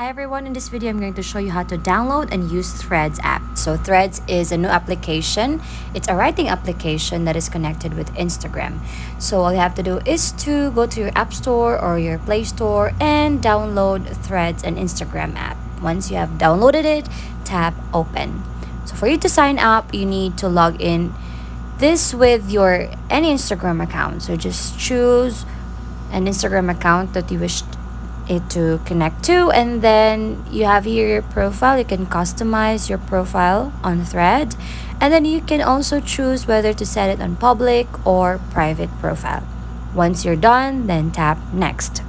Hi everyone, in this video I'm going to show you how to download and use Threads app. So Threads is a new application. It's a writing application that is connected with Instagram. So all you have to do is to go to your App Store or your Play Store and download Threads and Instagram app. Once you have downloaded it, tap open. So for you to sign up, you need to log in this with your any Instagram account. So just choose an Instagram account that you wish it to connect to, and then you have here your profile. You can customize your profile on Thread, and then you can also choose whether to set it on public or private profile. Once you're done, then tap next.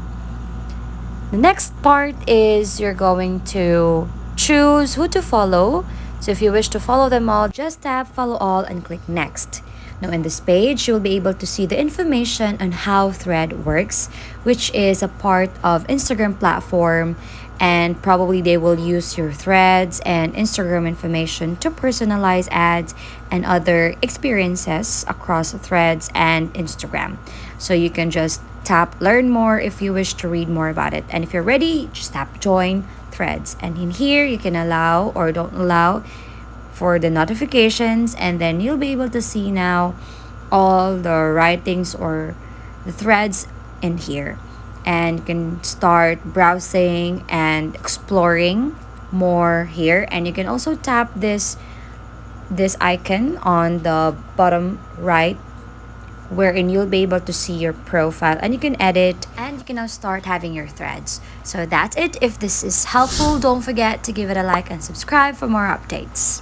The next part is you're going to choose who to follow. So if you wish to follow them all, just tap follow all and click next. Now in this page, you'll be able to see the information on how Thread works, which is a part of Instagram platform, and probably they will use your threads and Instagram information to personalize ads and other experiences across Threads and Instagram. So you can just tap learn more if you wish to read more about it. And if you're ready, just tap join Threads. And in here, you can allow or don't allow for the notifications, and then you'll be able to see now all the writings or the threads in here, and you can start browsing and exploring more here. And you can also tap this icon on the bottom right, wherein you'll be able to see your profile and you can edit, and you can now start having your threads. So that's it. If this is helpful, don't forget to give it a like and subscribe for more updates.